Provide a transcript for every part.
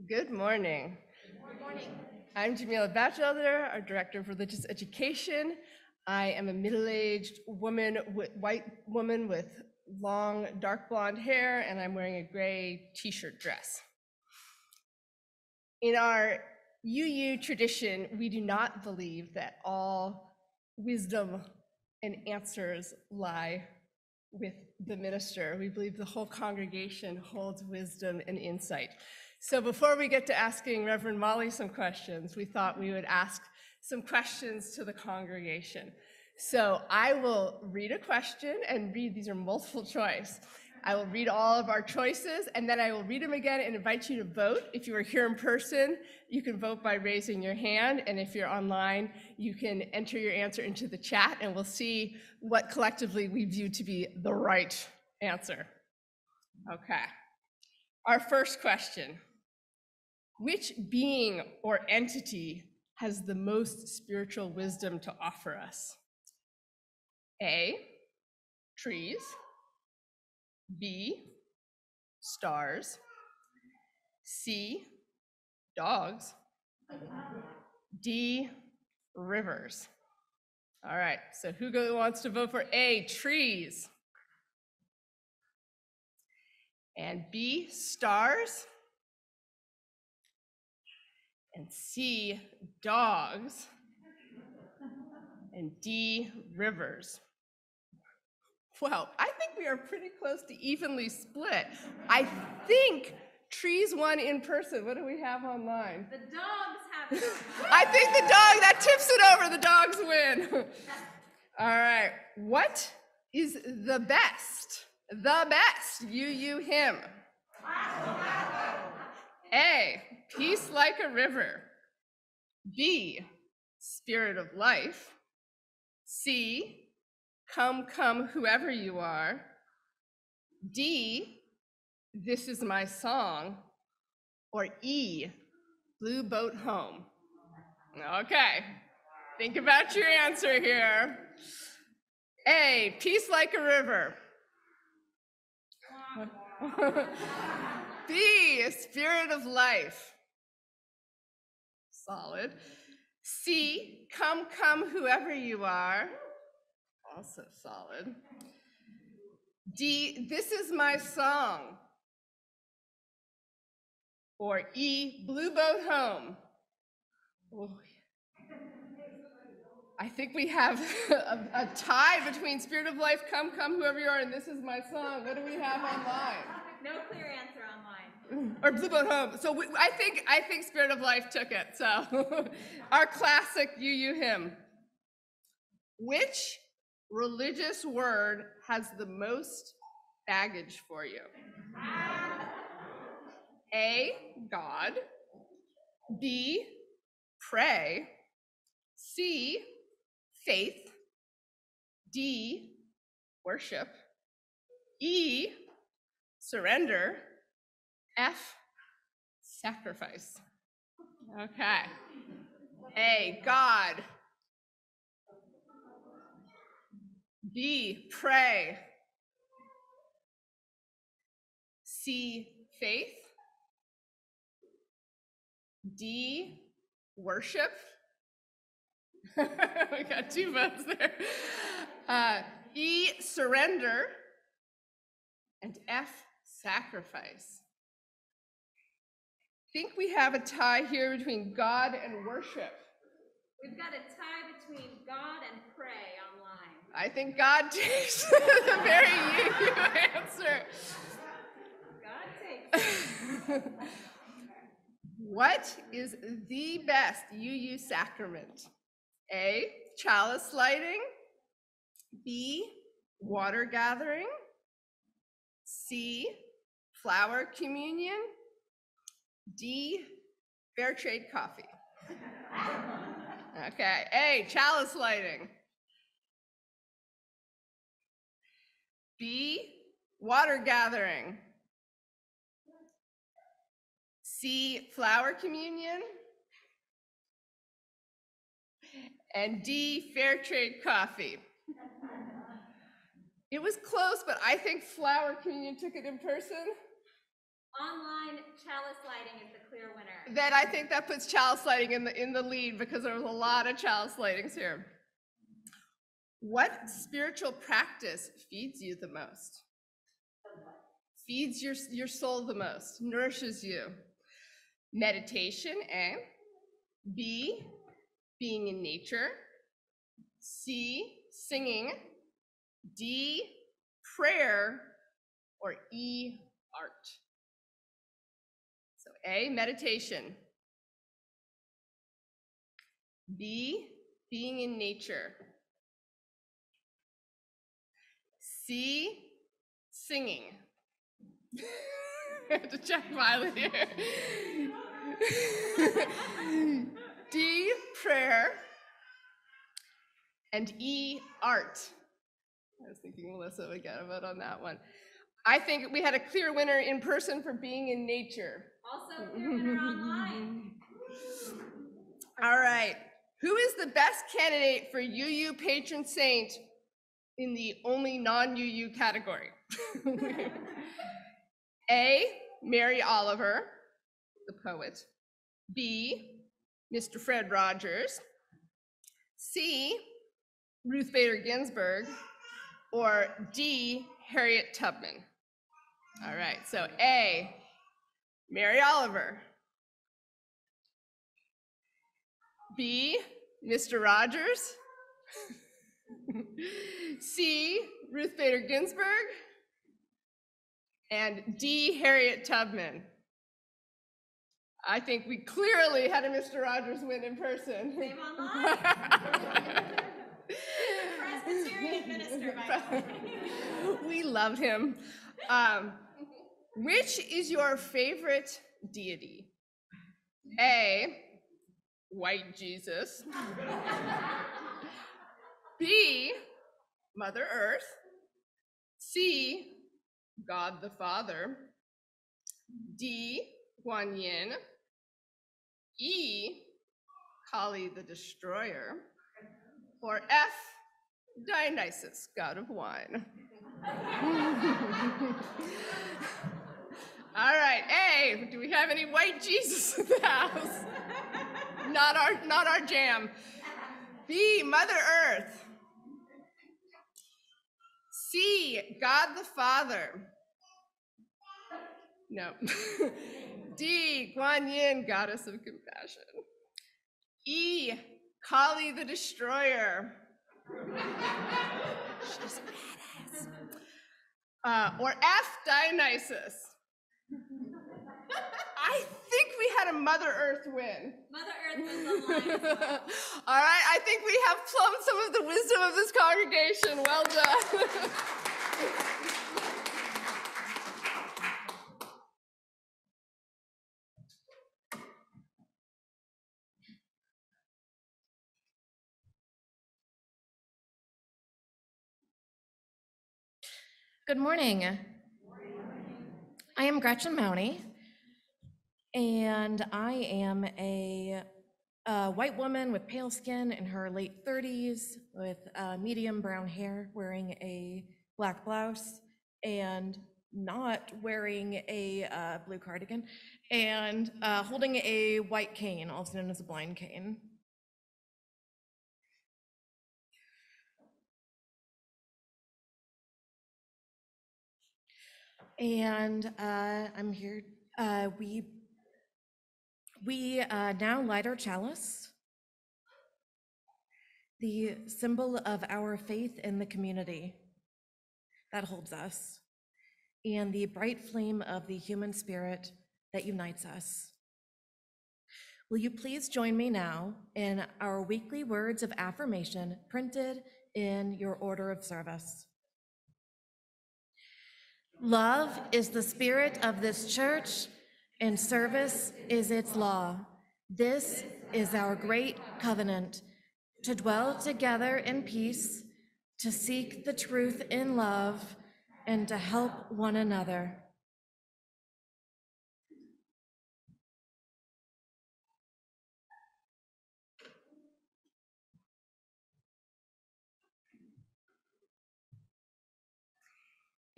Good morning. Good morning. I'm Jamila Batchelder, our Director of Religious Education. I am a middle-aged woman, white woman with long, dark blonde hair, and I'm wearing a gray t-shirt dress. In our UU tradition, we do not believe that all wisdom and answers lie with the minister. We believe the whole congregation holds wisdom and insight. So before we get to asking Reverend Molly some questions, we thought we would ask some questions to the congregation. So I will read a question and these are multiple choice. I will read all of our choices and then I will read them again and invite you to vote. If you are here in person, you can vote by raising your hand. And if you're online, you can enter your answer into the chat and we'll see what collectively we view to be the right answer. Okay. Our first question. Which being or entity has the most spiritual wisdom to offer us? A, trees. B, stars. C, dogs. D, rivers. All right, so who wants to vote for A, trees? And B, stars. And C, dogs. And D, rivers. Well, I think we are pretty close to evenly split. I think trees won in person. What do we have online? The dogs have it. I think the dog, that tips it over, the dogs win. All right, what is the best? The best UU hymn. A, peace like a river. B, spirit of life. C, come, come, whoever you are. D, this is my song. Or E, blue boat home. Okay, think about your answer here. A, peace like a river. B, spirit of life. Solid. C, come, come, whoever you are. Also solid. D, this is my song. Or E, blue boat home. Ooh. I think we have a tie between spirit of life, come, come, whoever you are, and this is my song. What do we have online? No clear answer online. Or blue boat home. So I think spirit of life took it. So our classic UU hymn. Which religious word has the most baggage for you? A, God. B, pray. C, faith. D, worship. E, surrender. F, sacrifice. Okay. A, God. B, pray. C, faith. D, worship. We got two votes there. E, surrender. And F, sacrifice. I think we have a tie here between God and worship. We've got a tie between God and pray online. I think God takes the very UU answer. God takes. What is the best UU sacrament? A, chalice lighting. B, water gathering. C, flower communion. D, fair trade coffee. Okay, A, chalice lighting. B, water gathering. C, flower communion. And D, fair trade coffee. It was close, but I think flower communion took it in person. Online chalice lighting is the clear winner. Then I think that puts chalice lighting in the lead because there was a lot of chalice lightings here. What spiritual practice feeds you the most? Feeds your soul the most, nourishes you? Meditation, A. B, being in nature. C, singing. D, prayer. Or E, art. So A, meditation. B, being in nature. C, singing. I have to check Violet here. D, prayer. And E, art. I was thinking Melissa would get a vote on that one. I think we had a clear winner in person for being in nature. Also clear winner online. All right. Who is the best candidate for UU patron saint in the only non-UU category? A, Mary Oliver, the poet. B, Mr. Fred Rogers. C, Ruth Bader Ginsburg. Or D, Harriet Tubman. All right, so A, Mary Oliver. B, Mr. Rogers. C, Ruth Bader Ginsburg. And D, Harriet Tubman. I think we clearly had a Mr. Rogers win in person. Same online. Presbyterian minister, by the way. We love him. Which is your favorite deity? A, white Jesus. B, Mother Earth. C, God the Father. D, Guan Yin. E, Kali the Destroyer. Or F, Dionysus, god of wine. All right, A, do we have any white Jesus in the house? Not our jam. B, Mother Earth. C, God the Father. No. D, Guan Yin, goddess of compassion. E, Kali the Destroyer. She's badass. Or F, Dionysus. I think we had a Mother Earth win. Mother Earth wins online. All right, I think we have plumbed some of the wisdom of this congregation. Well done. Good morning. I am Gretchen Mowney, and I am a white woman with pale skin in her late 30s with medium brown hair, wearing a black blouse and not wearing a blue cardigan, and holding a white cane, also known as a blind cane. And I'm here. We now light our chalice, the symbol of our faith in the community that holds us, and the bright flame of the human spirit that unites us. Will you please join me now in our weekly words of affirmation printed in your order of service? Love is the spirit of this church, and service is its law. This is our great covenant, to dwell together in peace, to seek the truth in love, and to help one another.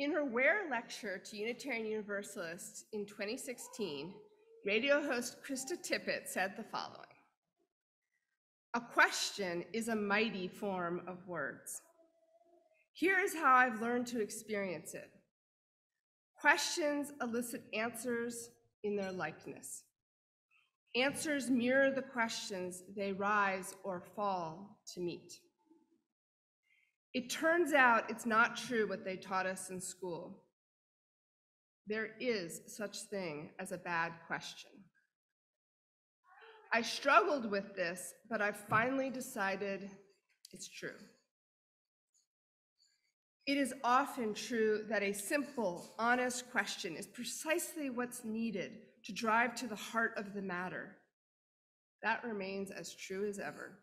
In her Where lecture to Unitarian Universalists in 2016, radio host Krista Tippett said the following: "A question is a mighty form of words. Here is how I've learned to experience it. Questions elicit answers in their likeness. Answers mirror the questions they rise or fall to meet. It turns out it's not true what they taught us in school. There is such thing as a bad question. I struggled with this, but I've finally decided it's true. It is often true that a simple, honest question is precisely what's needed to drive to the heart of the matter. That remains as true as ever.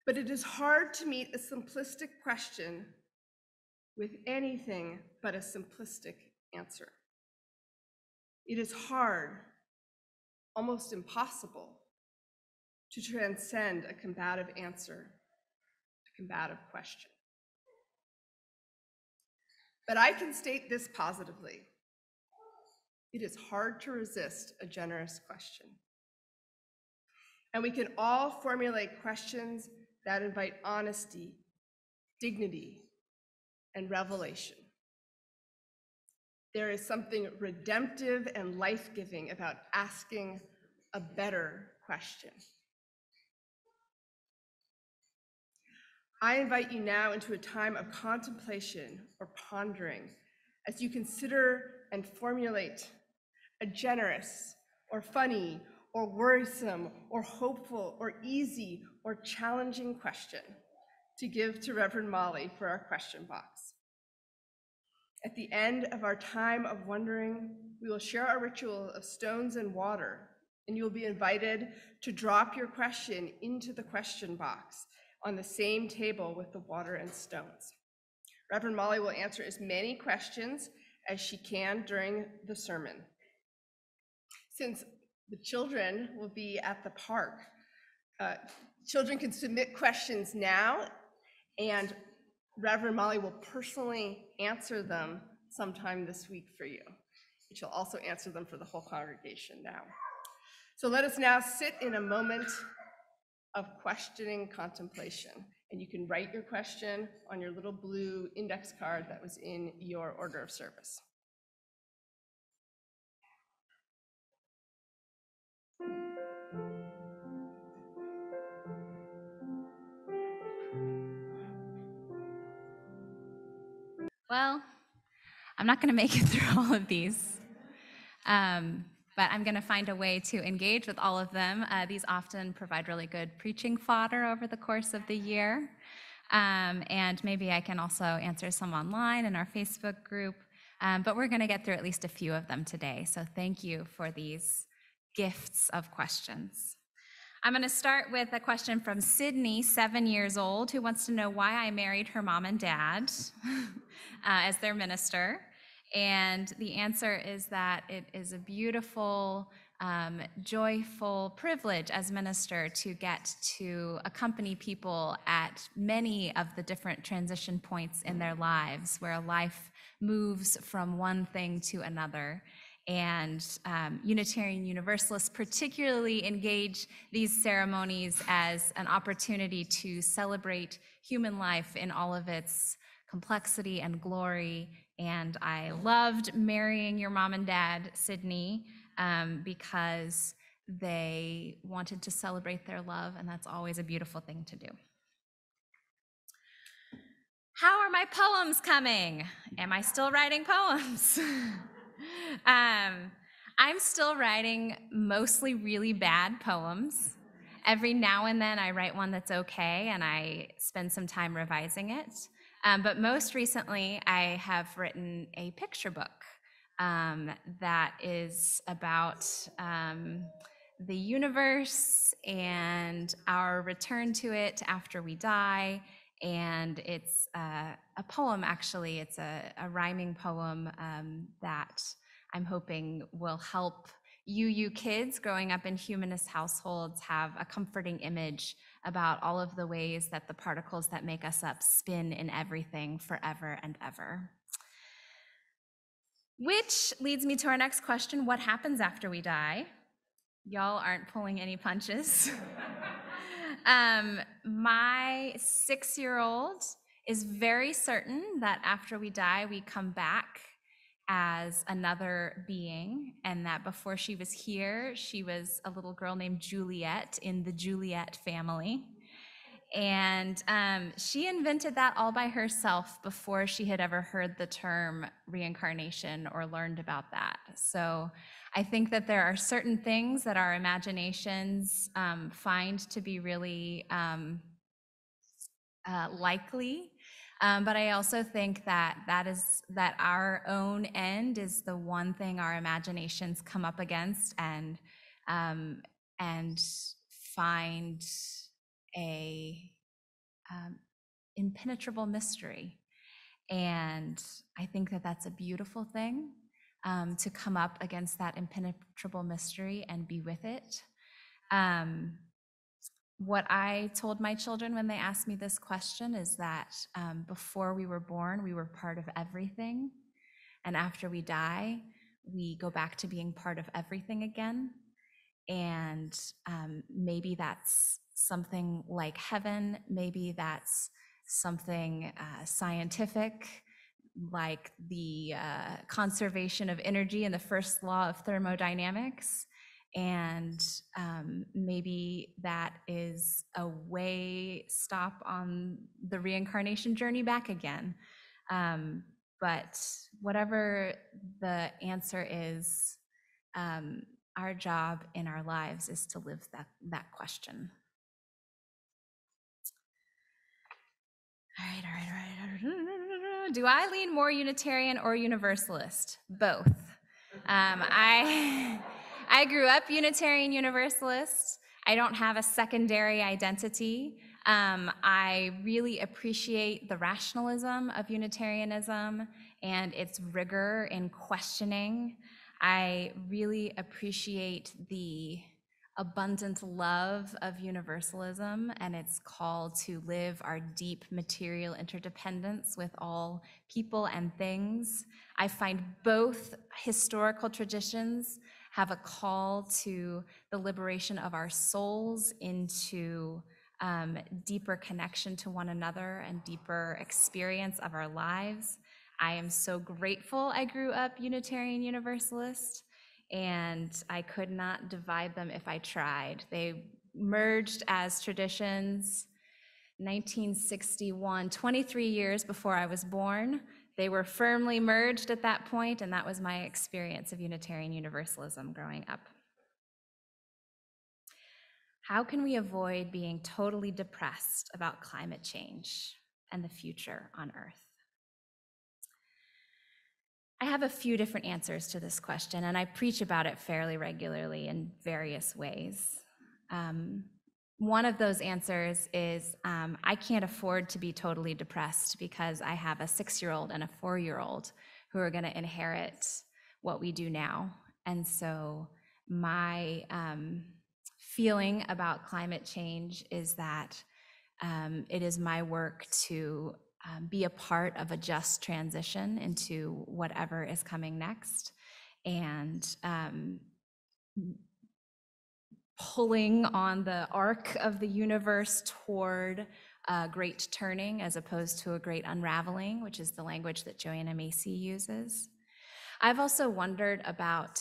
But it is hard to meet a simplistic question with anything but a simplistic answer. It is hard, almost impossible, to transcend a combative answer, a combative question. But I can state this positively. It is hard to resist a generous question. And we can all formulate questions that invite honesty, dignity, and revelation. There is something redemptive and life-giving about asking a better question. I invite you now into a time of contemplation or pondering as you consider and formulate a generous or funny or worrisome or hopeful or easy or challenging question to give to Reverend Molly for our question box. At the end of our time of wondering, we will share our ritual of stones and water, and you will be invited to drop your question into the question box on the same table with the water and stones. Reverend Molly will answer as many questions as she can during the sermon. Since the children will be at the park, children can submit questions now, and Reverend Molly will personally answer them sometime this week for you. She'll also answer them for the whole congregation now. So let us now sit in a moment of questioning contemplation. And you can write your question on your little blue index card that was in your order of service. Well, I'm not going to make it through all of these, but I'm going to find a way to engage with all of them. These often provide really good preaching fodder over the course of the year, and maybe I can also answer some online in our Facebook group, but we're going to get through at least a few of them today, so thank you for these gifts of questions. I'm going to start with a question from Sydney, 7 years old, who wants to know why I married her mom and dad as their minister. And the answer is that it is a beautiful, joyful privilege as minister to get to accompany people at many of the different transition points in their lives where life moves from one thing to another. And Unitarian Universalists particularly engage these ceremonies as an opportunity to celebrate human life in all of its complexity and glory. And I loved marrying your mom and dad, Sydney, because they wanted to celebrate their love, and that's always a beautiful thing to do. How are my poems coming? Am I still writing poems? I'm still writing mostly really bad poems. Every now and then I write one that's okay and I spend some time revising it. But most recently I have written a picture book that is about the universe and our return to it after we die. And it's a poem, actually. It's a rhyming poem that I'm hoping will help UU kids growing up in humanist households have a comforting image about all of the ways that the particles that make us up spin in everything forever and ever. Which leads me to our next question: what happens after we die? Y'all aren't pulling any punches. My 6-year-old is very certain that after we die, we come back as another being, and that before she was here, she was a little girl named Juliet in the Juliet family. And she invented that all by herself before she had ever heard the term reincarnation or learned about that. So I think that there are certain things that our imaginations find to be really likely. But I also think that that our own end is the one thing our imaginations come up against and find a impenetrable mystery. And I think that that's a beautiful thing, to come up against that impenetrable mystery and be with it. What I told my children when they asked me this question is that before we were born, we were part of everything. And after we die, we go back to being part of everything again. And maybe that's something like heaven. Maybe that's something scientific, like the conservation of energy and the first law of thermodynamics. And maybe that is a way stop on the reincarnation journey back again. But whatever the answer is, our job in our lives is to live that question. All right. Do I lean more Unitarian or Universalist? Both. I grew up Unitarian Universalist. I don't have a secondary identity. I really appreciate the rationalism of Unitarianism and its rigor in questioning. I really appreciate the abundant love of Universalism and its call to live our deep material interdependence with all people and things. I find both historical traditions have a call to the liberation of our souls into deeper connection to one another and deeper experience of our lives. I am so grateful I grew up Unitarian Universalist, and I could not divide them if I tried. They merged as traditions 1961, 23 years before I was born. They were firmly merged at that point, and that was my experience of Unitarian Universalism growing up. How can we avoid being totally depressed about climate change and the future on Earth? I have a few different answers to this question, and I preach about it fairly regularly in various ways. One of those answers is I can't afford to be totally depressed because I have a 6-year-old and a 4-year-old who are going to inherit what we do now. And so my feeling about climate change is that it is my work to be a part of a just transition into whatever is coming next, and pulling on the arc of the universe toward a great turning as opposed to a great unraveling, which is the language that Joanna Macy uses. I've also wondered about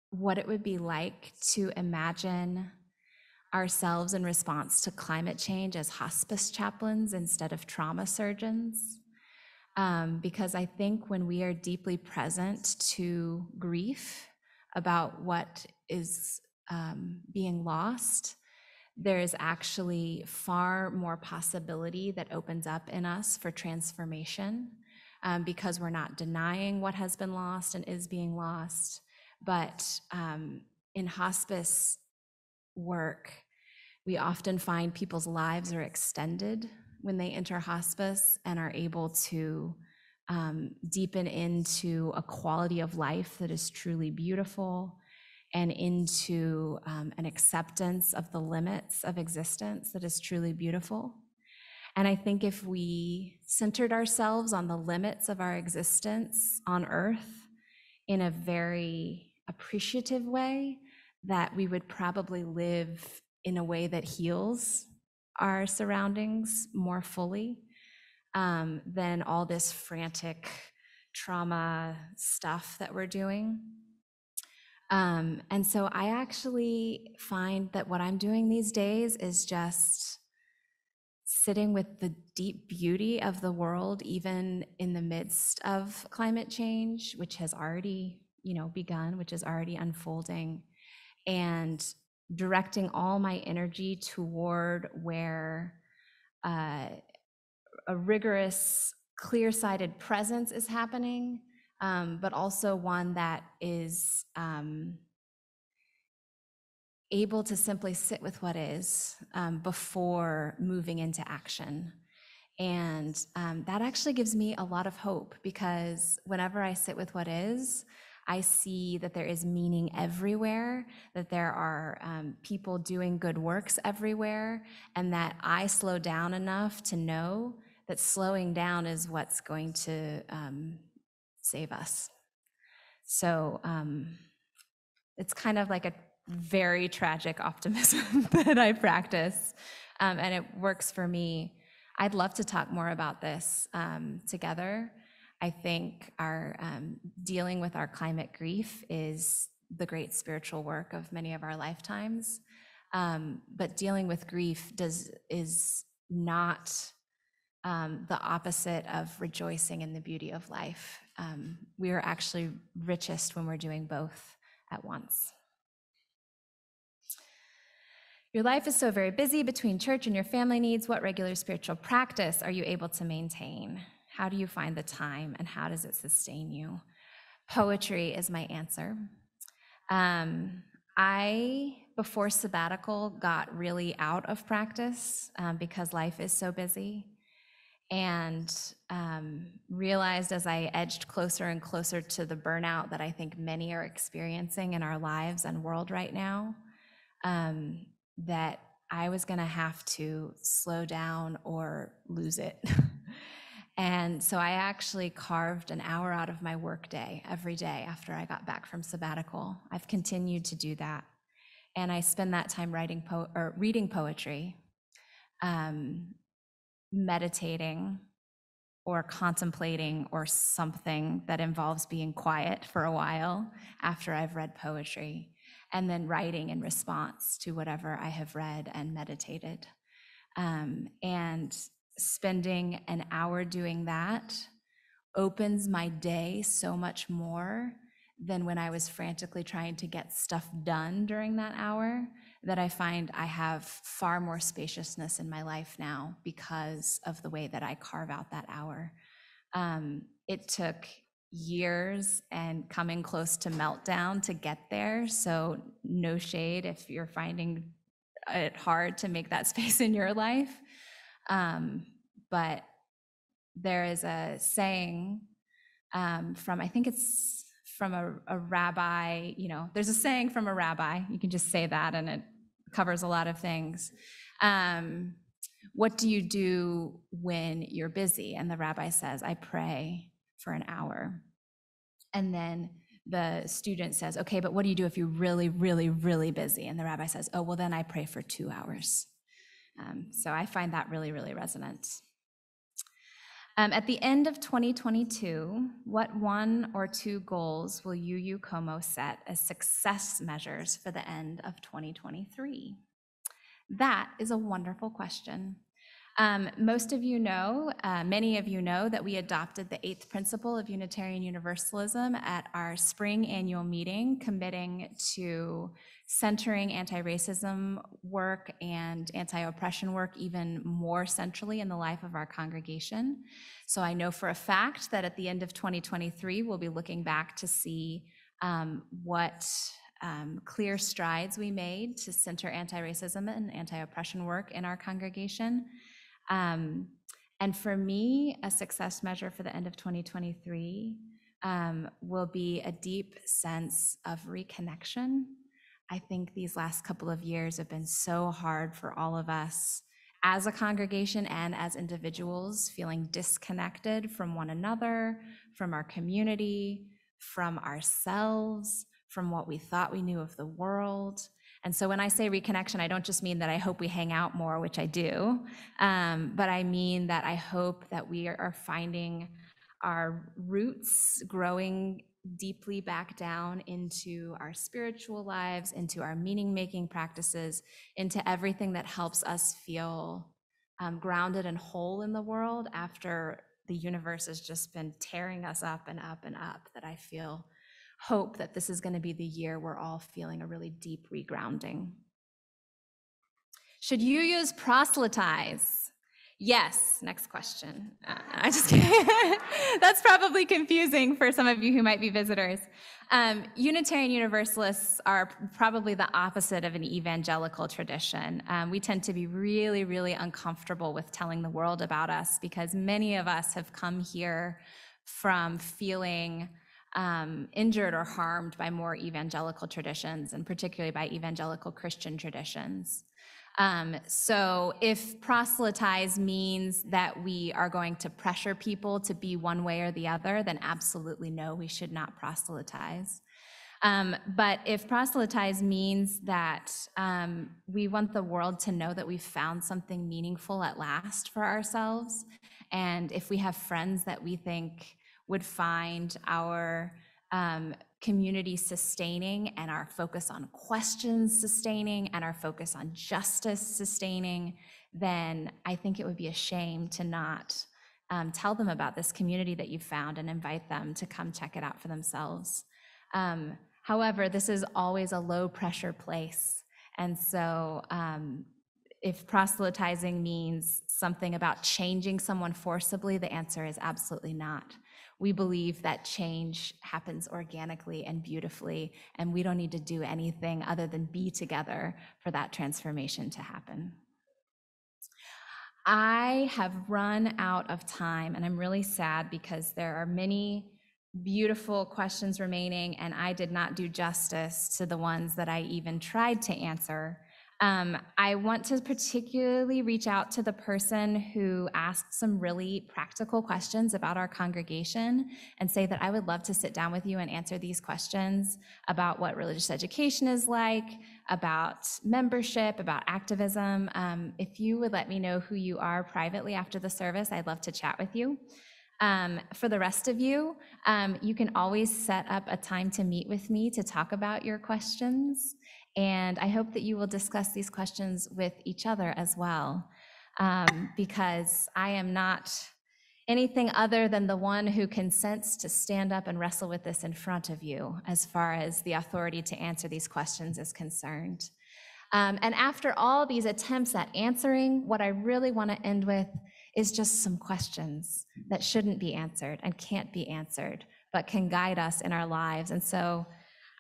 what it would be like to imagine ourselves in response to climate change as hospice chaplains instead of trauma surgeons. Because I think when we are deeply present to grief about what is being lost, there is actually far more possibility that opens up in us for transformation, because we're not denying what has been lost and is being lost. But in hospice work, we often find people's lives are extended when they enter hospice and are able to deepen into a quality of life that is truly beautiful, and into an acceptance of the limits of existence that is truly beautiful. And I think if we centered ourselves on the limits of our existence on earth in a very appreciative way, that we would probably live in a way that heals our surroundings more fully than all this frantic trauma stuff that we're doing. And so I actually find that what I'm doing these days is just sitting with the deep beauty of the world, even in the midst of climate change, which has already, begun, which is already unfolding, and directing all my energy toward where a rigorous, clear-sighted presence is happening, but also one that is able to simply sit with what is before moving into action. And that actually gives me a lot of hope, because whenever I sit with what is, I see that there is meaning everywhere, that there are people doing good works everywhere, and that I slow down enough to know that slowing down is what's going to save us. So it's kind of like a very tragic optimism that I practice, and it works for me. I'd love to talk more about this together. I think our dealing with our climate grief is the great spiritual work of many of our lifetimes, but dealing with grief is not the opposite of rejoicing in the beauty of life. We are actually richest when we're doing both at once. Your life is so very busy between church and your family needs. What regular spiritual practice are you able to maintain? How do you find the time, and how does it sustain you? Poetry is my answer. I, before sabbatical, got really out of practice because life is so busy, and realized as I edged closer and closer to the burnout that I think many are experiencing in our lives and world right now, that I was going to have to slow down or lose it. And so I actually carved an hour out of my workday every day after I got back from sabbatical. I've continued to do that. And I spend that time reading poetry, meditating, or contemplating, or something that involves being quiet for a while after I've read poetry, and then writing in response to whatever I have read and meditated. And spending an hour doing that opens my day so much more than when I was frantically trying to get stuff done during that hour, that I find I have far more spaciousness in my life now because of the way that I carve out that hour. It took years and coming close to meltdown to get there, so no shade if you're finding it hard to make that space in your life. But there is a saying from, I think it's from a rabbi, there's a saying from a rabbi, you can just say that and it covers a lot of things. What do you do when you're busy? And the rabbi says, I pray for an hour. And then the student says, okay, but what do you do if you're really, really, really busy? And the rabbi says, oh, well, then I pray for 2 hours. So I find that really, really resonant. At the end of 2022, what 1 or 2 goals will UUCC set as success measures for the end of 2023? That is a wonderful question. Most of you know, many of you know that we adopted the 8th principle of Unitarian Universalism at our spring annual meeting, committing to centering anti-racism work and anti-oppression work even more centrally in the life of our congregation. So I know for a fact that at the end of 2023, we'll be looking back to see what clear strides we made to center anti-racism and anti-oppression work in our congregation. And for me, a success measure for the end of 2023 will be a deep sense of reconnection. I think these last couple of years have been so hard for all of us as a congregation and as individuals, feeling disconnected from one another, from our community, from ourselves, from what we thought we knew of the world. And so when I say reconnection, I don't just mean that I hope we hang out more, which I do, but I mean that I hope that we are finding our roots growing deeply back down into our spiritual lives, into our meaning-making practices, into everything that helps us feel grounded and whole in the world after the universe has just been tearing us up and up and up, that I feel hope that this is going to be the year we're all feeling a really deep regrounding. Should you use proselytize? Yes. Next question. I just kidding. That's probably confusing for some of you who might be visitors. Unitarian Universalists are probably the opposite of an evangelical tradition. We tend to be really, really uncomfortable with telling the world about us because many of us have come here from feeling injured or harmed by more evangelical traditions, and particularly by evangelical Christian traditions. So if proselytize means that we are going to pressure people to be one way or the other, then absolutely no, we should not proselytize. But if proselytize means that we want the world to know that we've found something meaningful at last for ourselves, and if we have friends that we think would find our community sustaining and our focus on questions sustaining and our focus on justice sustaining, then I think it would be a shame to not tell them about this community that you've found and invite them to come check it out for themselves. However, this is always a low pressure place. And so if proselytizing means something about changing someone forcibly, the answer is absolutely not. We believe that change happens organically and beautifully, and we don't need to do anything other than be together for that transformation to happen. I have run out of time, and I'm really sad because there are many beautiful questions remaining, and I did not do justice to the ones that I even tried to answer. I want to particularly reach out to the person who asked some really practical questions about our congregation and say that I would love to sit down with you and answer these questions about what religious education is like, about membership, about activism. If you would let me know who you are privately after the service, I'd love to chat with you. For the rest of you, you can always set up a time to meet with me to talk about your questions. And I hope that you will discuss these questions with each other as well, because I am not anything other than the one who consents to stand up and wrestle with this in front of you as far as the authority to answer these questions is concerned. And after all these attempts at answering, what I really want to end with is just some questions that shouldn't be answered and can't be answered, but can guide us in our lives. And so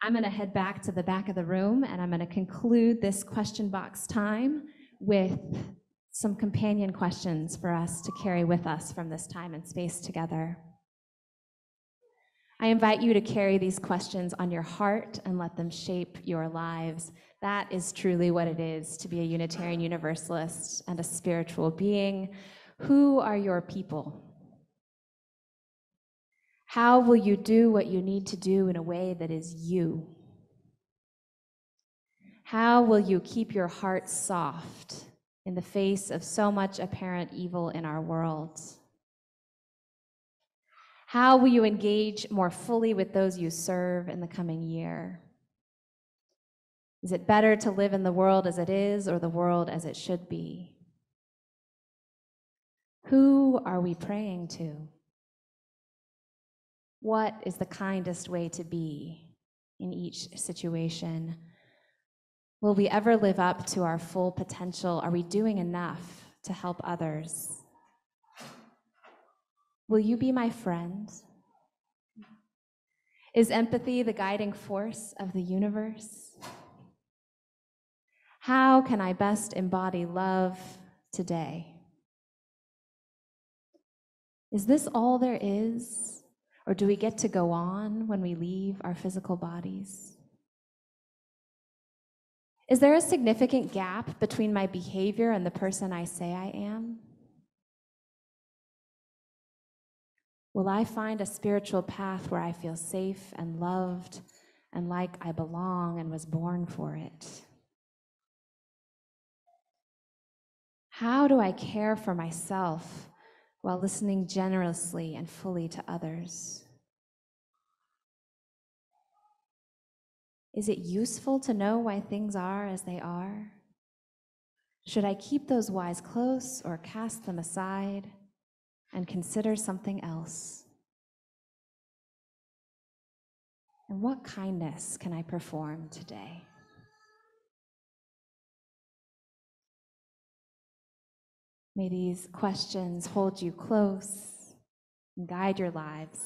I'm going to head back to the back of the room, and I'm going to conclude this question box time with some companion questions for us to carry with us from this time and space together. I invite you to carry these questions on your heart and let them shape your lives. That is truly what it is to be a Unitarian Universalist and a spiritual being. Who are your people? How will you do what you need to do in a way that is you? How will you keep your heart soft in the face of so much apparent evil in our world? How will you engage more fully with those you serve in the coming year? Is it better to live in the world as it is or the world as it should be? Who are we praying to? What is the kindest way to be in each situation? Will we ever live up to our full potential? Are we doing enough to help others? Will you be my friend? Is empathy the guiding force of the universe? How can I best embody love today? Is this all there is? Or do we get to go on when we leave our physical bodies? Is there a significant gap between my behavior and the person I say I am? Will I find a spiritual path where I feel safe and loved and like I belong and was born for it? How do I care for myself while listening generously and fully to others? Is it useful to know why things are as they are? Should I keep those whys close or cast them aside and consider something else? And what kindness can I perform today? May these questions hold you close and guide your lives.